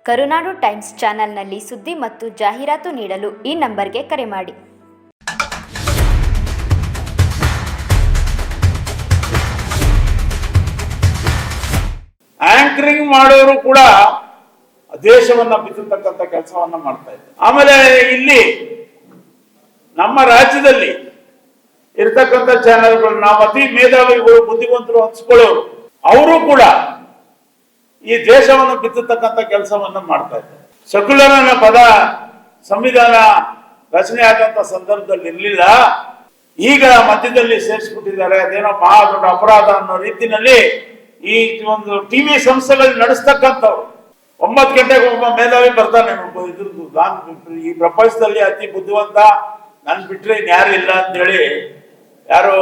ಕರುನಾಡು times ಚಾನೆಲ್ನಲ್ಲಿ ಸುದ್ದಿ ಮತ್ತು ಜಾಹೀರಾತು ನೀಡಲು ಈ ನಂಬರ್ಗೆ ಕರೆ ಮಾಡಿ. ಆಂಕರಿಂಗ್ ಮಾಡೋರು ಕೂಡ ದೇಶವನ್ನ ಬಿತ್ತತಕ್ಕಂಥ ಕೆಲಸವನ್ನ ಮಾಡ್ತಾ ಇದ್ದಾರೆ. ಆಮೇಲೆ ಇಲ್ಲಿ ನಮ್ಮ ರಾಜ್ಯದಲ್ಲಿ ಇರ್ತಕ್ಕಂಥ ಚಾನೆಲ್ಗಳು ನಾವು ಅತಿ ಮೇಧಾವಿಗಳು ಬುದ್ಧಿವಂತರು ಅನ್ಸ್ಕೊಳ್ಳೋರು ಅವರು ಕೂಡ ಈ ದೇಶವನ್ನು ಬಿತ್ತತಕ್ಕಂಥ ಕೆಲಸವನ್ನ ಮಾಡ್ತಾ ಇದ್ದಾರೆ. ಸೆಕ್ಯುಲರ್ ಅನ್ನೋ ಪದ ಸಂವಿಧಾನ ರಚನೆ ಆದಂತ ಸಂದರ್ಭದಲ್ಲಿ ಇರಲಿಲ್ಲ. ಈಗ ಮಧ್ಯದಲ್ಲಿ ಸೇರಿಸ್ಬಿಟ್ಟಿದ್ದಾರೆ. ಅದೇನೋ ಮಹಾ ದೊಡ್ಡ ಅಪರಾಧ ಅನ್ನೋ ರೀತಿಯಲ್ಲಿ ಈ ಒಂದು ಟಿವಿ ಸಂಸ್ಥೆಗಳಲ್ಲಿ ನಡೆಸ್ತಕ್ಕಂಥವ್ರು 9 ಗಂಟೆಗೆ ಒಬ್ಬ ಮೇಧಾವಿ ಬರ್ತಾನೆ. ಇದ್ರದ್ದು ನಾನು ಈ ಪ್ರಪಂಚದಲ್ಲಿ ಅತಿ ಬುದ್ಧಿವಂತ ನನ್ ಬಿಟ್ರೆ ಇನ್ಯಾರು ಇಲ್ಲ ಅಂತ ಹೇಳಿ ಯಾರು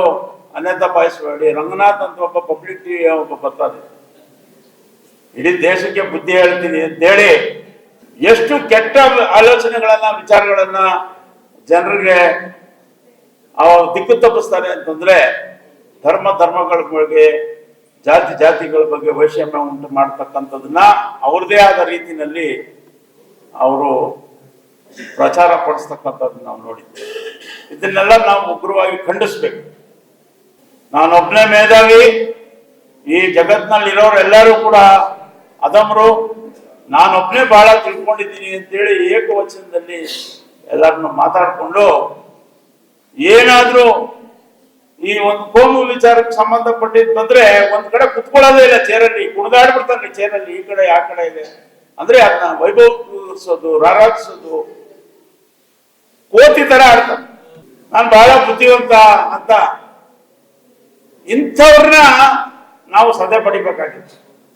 ಅನ್ಯತಾ ಪಾಯಿಸಬೇಡಿ. ರಂಗನಾಥ್ ಅಂತ ಒಬ್ಬ ಪಬ್ಲಿಕ್ ಟಿವಿ ಒಬ್ಬ ಬರ್ತಾನೆ. ಇಡೀ ದೇಶಕ್ಕೆ ಬುದ್ಧಿ ಹೇಳ್ತೀನಿ ಅಂತೇಳಿ ಎಷ್ಟು ಕೆಟ್ಟ ಆಲೋಚನೆಗಳನ್ನ ವಿಚಾರಗಳನ್ನ ಜನರಿಗೆ ದಿಕ್ಕು ತಪ್ಪಿಸ್ತಾರೆ ಅಂತಂದ್ರೆ ಧರ್ಮಗಳ ಬಗ್ಗೆ ಜಾತಿಗಳ ಬಗ್ಗೆ ವೈಷಮ್ಯ ಉಂಟು ಮಾಡ್ತಕ್ಕಂಥದನ್ನ ಅವ್ರದೇ ಆದ ರೀತಿಯಲ್ಲಿ ಅವರು ಪ್ರಚಾರ ಪಡಿಸ್ತಕ್ಕಂಥದ್ದನ್ನ ನಾವು ನೋಡಿದ್ವಿ. ಇದನ್ನೆಲ್ಲ ನಾವು ಉಗ್ರವಾಗಿ ಖಂಡಿಸ್ಬೇಕು. ನಾನೊಬ್ಬನೇ ಮೇಧಾವಿ, ಈ ಜಗತ್ನಲ್ಲಿ ಇರೋರು ಎಲ್ಲರೂ ಕೂಡ ಅದಮ್ರು, ನಾನೊಬ್ಬನೇ ಬಹಳ ತಿಳ್ಕೊಂಡಿದ್ದೀನಿ ಅಂತೇಳಿ ಏಕವಚನದಲ್ಲಿ ಎಲ್ಲರನ್ನು ಮಾತಾಡಿಕೊಂಡು ಏನಾದ್ರೂ ಈ ಒಂದು ಕೋಮು ವಿಚಾರಕ್ಕೆ ಸಂಬಂಧಪಟ್ಟಿದ್ ಬಂದ್ರೆ ಒಂದ್ ಕಡೆ ಕುತ್ಕೊಳ್ಳೋದೇ ಇಲ್ಲ, ಚೇರಲ್ಲಿ ಕುಣಿದಾಡ್ಬಿಡ್ತಾನೆ. ಚೇರಲ್ಲಿ ಈ ಕಡೆ ಆ ಕಡೆ ಇದೆ ಅಂದ್ರೆ ಅದನ್ನ ವೈಭವಿಸೋದು, ರಾರಾಜಿಸೋದು, ಕೋತಿ ತರ ಆಡ್ತಾನೆ. ನಾನು ಬಹಳ ಬುದ್ಧಿವಂತ ಅಂತ ಇಂಥವ್ರನ್ನ ನಾವು ಸದೆ ಪಡಿಬೇಕಾಗಿತ್ತು.